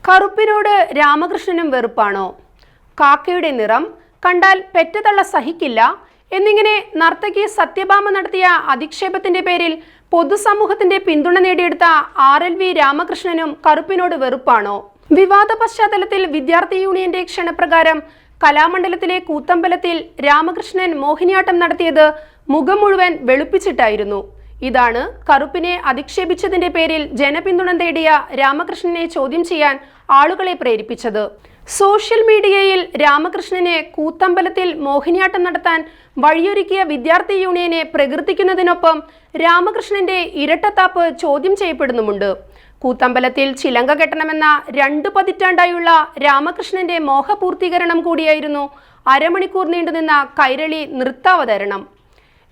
കറുപ്പിനോട് രാമകൃഷ്ണനും വെറുപ്പാണോ? കാക്കയുടെ നിറം കണ്ടാൽ പെറ്റതള്ള സഹിക്കില്ല എന്നിങ്ങനെ നർത്തകി സത്യഭാമ നടത്തിയ അധിക്ഷേപത്തിന്റെ പേരിൽ പൊതുസമൂഹത്തിന്റെ പിന്തുണ നേടിയെടുത്ത RLV രാമകൃഷ്ണനും കറുപ്പിനോട് വെറുപ്പാണോ? വിവാദ പശ്ചാത്തലത്തിൽ വിദ്യാർത്ഥി യൂണിയന്റെ ക്ഷണപ്രകാരം കലാമണ്ഡലത്തിലെ കൂത്തമ്പലത്തിൽ രാമകൃഷ്ണൻ മോഹിനിയാട്ടം നടത്തിയത് മുഖം മുഴുവൻ വെളുപ്പിച്ചിട്ടായിരുന്നു. ഇതാണ് കറുപ്പിനെ അധിക്ഷേപിച്ചതിന്റെ പേരിൽ ജനപിന്തുണ തേടിയ രാമകൃഷ്ണനെ ചോദ്യം ചെയ്യാൻ ആളുകളെ പ്രേരിപ്പിച്ചത്. സോഷ്യൽ മീഡിയയിൽ രാമകൃഷ്ണനെ കൂത്തമ്പലത്തിൽ മോഹിനിയാട്ടം നടത്താൻ വഴിയൊരുക്കിയ വിദ്യാർത്ഥി യൂണിയനെ പ്രകീർത്തിക്കുന്നതിനൊപ്പം രാമകൃഷ്ണന്റെ ഇരട്ടത്താപ്പ് ചോദ്യം ചെയ്യപ്പെടുന്നുമുണ്ട്. കൂത്തമ്പലത്തിൽ ചിലങ്ക കെട്ടണമെന്ന 2 പതിറ്റാണ്ടായുള്ള രാമകൃഷ്ണന്റെ മോഹപൂർത്തീകരണം കൂടിയായിരുന്നു അരമണിക്കൂർ നീണ്ടുനിന്ന കൈരളി നൃത്താവതരണം.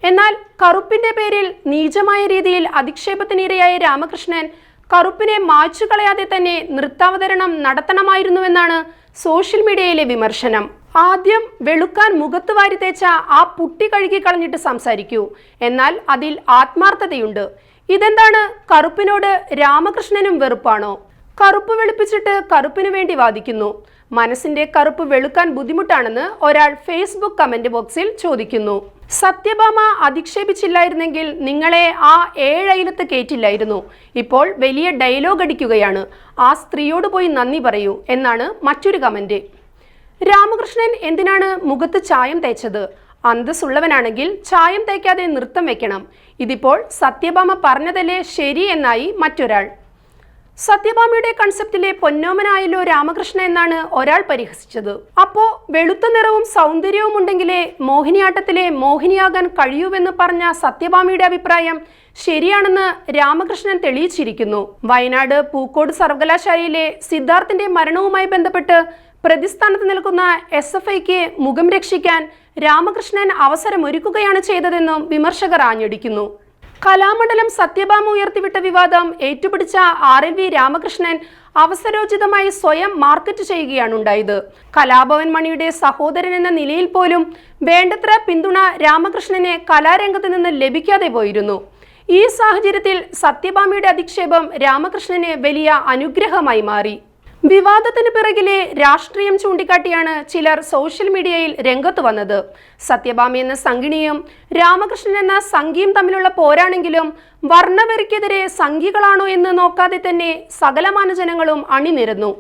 എന്നാൽ കറുപ്പിന്റെ പേരിൽ നീചമായ രീതിയിൽ അധിക്ഷേപത്തിനിരയായ രാമകൃഷ്ണൻ കറുപ്പിനെ മായ്ച്ചു കളയാതെ തന്നെ നൃത്താവതരണം നടത്തണമായിരുന്നുവെന്നാണ് സോഷ്യൽ മീഡിയയിലെ വിമർശനം. ആദ്യം വെളുക്കാൻ മുഖത്ത് വാരി തേച്ച ആ പുട്ടി കഴുകി കളഞ്ഞിട്ട് സംസാരിക്കൂ, എന്നാൽ അതിൽ ആത്മാർത്ഥതയുണ്ട്. ഇതെന്താണ്, കറുപ്പിനോട് രാമകൃഷ്ണനും വെറുപ്പാണോ? കറുപ്പ് വെളുപ്പിച്ചിട്ട് കറുപ്പിനു വേണ്ടി വാദിക്കുന്നു. മനസ്സിന്റെ കറുപ്പ് വെളുക്കാൻ ബുദ്ധിമുട്ടാണെന്ന് ഒരാൾ ഫേസ്ബുക്ക് കമന്റ് ബോക്സിൽ ചോദിക്കുന്നു. സത്യഭാമ അധിക്ഷേപിച്ചില്ലായിരുന്നെങ്കിൽ നിങ്ങളെ ആ 7 അയലത്ത് കയറ്റില്ലായിരുന്നു. ഇപ്പോൾ വലിയ ഡയലോഗ് അടിക്കുകയാണ്. ആ സ്ത്രീയോട് പോയി നന്ദി പറയൂ എന്നാണ് മറ്റൊരു കമന്റ്. രാമകൃഷ്ണൻ എന്തിനാണ് മുഖത്ത് ചായം തേച്ചത്? അന്തസ്സുള്ളവനാണെങ്കിൽ ചായം തേക്കാതെ നൃത്തം വെക്കണം. ഇതിപ്പോൾ സത്യഭാമ പറഞ്ഞതല്ലേ ശരി എന്നായി മറ്റൊരാൾ. സത്യഭാമയുടെ കൺസെപ്റ്റിലെ പൊന്നോമനായല്ലോ രാമകൃഷ്ണ എന്നാണ് ഒരാൾ പരിഹസിച്ചത്. അപ്പോ വെളുത്ത നിറവും സൗന്ദര്യവും ഉണ്ടെങ്കിലേ മോഹിനിയാട്ടത്തിലെ മോഹിനിയാകാൻ കഴിയൂവെന്ന് പറഞ്ഞ സത്യഭാമയുടെ അഭിപ്രായം ശരിയാണെന്ന് രാമകൃഷ്ണൻ തെളിയിച്ചിരിക്കുന്നു. വയനാട് പൂക്കോട് സർവകലാശാലയിലെ സിദ്ധാർത്ഥിന്റെ മരണവുമായി ബന്ധപ്പെട്ട് പ്രതിസ്ഥാനത്ത് നിൽക്കുന്ന SFIക്ക് മുഖം രക്ഷിക്കാൻ രാമകൃഷ്ണൻ അവസരമൊരുക്കുകയാണ് ചെയ്തതെന്നും വിമർശകർ ആഞ്ഞടിക്കുന്നു. കലാമണ്ഡലം സത്യഭാമ ഉയർത്തിവിട്ട വിവാദം ഏറ്റുപിടിച്ച RLV രാമകൃഷ്ണൻ അവസരോചിതമായി സ്വയം മാർക്കറ്റ് ചെയ്യുകയാണ് ഉണ്ടായത്. കലാഭവൻ മണിയുടെ സഹോദരൻ എന്ന നിലയിൽ പോലും വേണ്ടത്ര പിന്തുണ രാമകൃഷ്ണനെ കലാരംഗത്ത് നിന്ന് ലഭിക്കാതെ പോയിരുന്നു. ഈ സാഹചര്യത്തിൽ സത്യഭാമയുടെ അധിക്ഷേപം രാമകൃഷ്ണന് വലിയ അനുഗ്രഹമായി മാറി. വിവാദത്തിന് പിറകിലെ രാഷ്ട്രീയം ചൂണ്ടിക്കാട്ടിയാണ് ചിലർ സോഷ്യൽ മീഡിയയിൽ രംഗത്ത് വന്നത്. സത്യഭാമ എന്ന സംഗിണിയും രാമകൃഷ്ണൻ എന്ന സംഘിയും തമ്മിലുള്ള പോരാണെങ്കിലും വർണ്ണവെറിക്കെതിരെ സംഘികളാണോ എന്ന് നോക്കാതെ തന്നെ സകലമാന ജനങ്ങളും അണിനിരന്നു.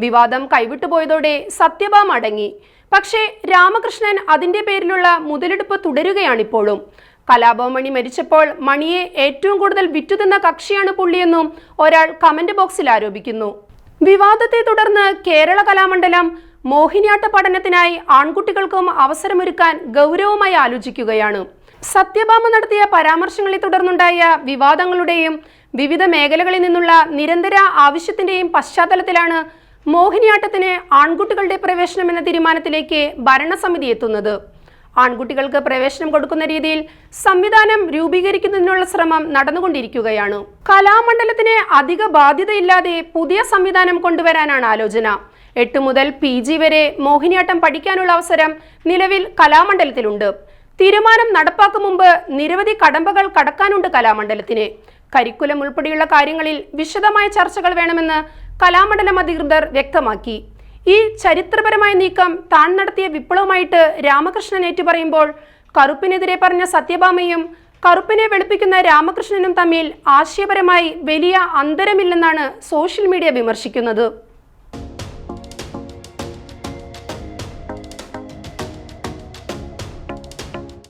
വിവാദം കൈവിട്ടുപോയതോടെ സത്യഭാമ അടങ്ങി. പക്ഷേ രാമകൃഷ്ണൻ അതിന്റെ പേരിലുള്ള മുതലെടുപ്പ് തുടരുകയാണിപ്പോഴും. കലാഭവൻ മണി മരിച്ചപ്പോൾ മണിയെ ഏറ്റവും കൂടുതൽ വിറ്റുതിന്ന കക്ഷിയാണ് പുള്ളിയെന്നും ഒരാൾ കമന്റ് ബോക്സിൽ ആരോപിക്കുന്നു. വിവാദത്തെ തുടർന്ന് കേരള കലാമണ്ഡലം മോഹിനിയാട്ട പഠനത്തിനായി ആൺകുട്ടികൾക്കും അവസരമൊരുക്കാൻ ഗൗരവമായി ആലോചിക്കുകയാണ്. സത്യഭാമ നടത്തിയ പരാമർശങ്ങളെ തുടർന്നുണ്ടായ വിവാദങ്ങളുടെയും വിവിധ മേഖലകളിൽ നിന്നുള്ള നിരന്തര ആവശ്യത്തിന്റെയും പശ്ചാത്തലത്തിലാണ് മോഹിനിയാട്ടത്തിന് ആൺകുട്ടികളുടെ പ്രവേശനം എന്ന തീരുമാനത്തിലേക്ക് ഭരണസമിതി എത്തുന്നത്. ആൺകുട്ടികൾക്ക് പ്രവേശനം കൊടുക്കുന്ന രീതിയിൽ സംവിധാനം രൂപീകരിക്കുന്നതിനുള്ള ശ്രമം നടന്നുകൊണ്ടിരിക്കുകയാണ്. കലാമണ്ഡലത്തിന് അധിക ബാധ്യതയില്ലാതെ പുതിയ സംവിധാനം കൊണ്ടുവരാനാണ് ആലോചന. 8 മുതൽ PG വരെ മോഹിനിയാട്ടം പഠിക്കാനുള്ള അവസരം നിലവിൽ കലാമണ്ഡലത്തിലുണ്ട്. തീരുമാനം നടപ്പാക്കും മുമ്പ് നിരവധി കടമ്പകൾ കടക്കാനുണ്ട് കലാമണ്ഡലത്തിന്. കരിക്കുലം ഉൾപ്പെടെയുള്ള കാര്യങ്ങളിൽ വിശദമായ ചർച്ചകൾ വേണമെന്ന് കലാമണ്ഡലം അധികൃതർ വ്യക്തമാക്കി. ഈ ചരിത്രപരമായ നീക്കം താൻ നടത്തിയ വിപ്ലവമായിട്ട് രാമകൃഷ്ണൻ ഏറ്റുപറയുമ്പോൾ കറുപ്പിനെതിരെ പറഞ്ഞ സത്യഭാമയും കറുപ്പിനെ വെളുപ്പിക്കുന്ന രാമകൃഷ്ണനും തമ്മിൽ ആശയപരമായി വലിയ അന്തരമില്ലെന്നാണ് സോഷ്യൽ മീഡിയ വിമർശിക്കുന്നത്.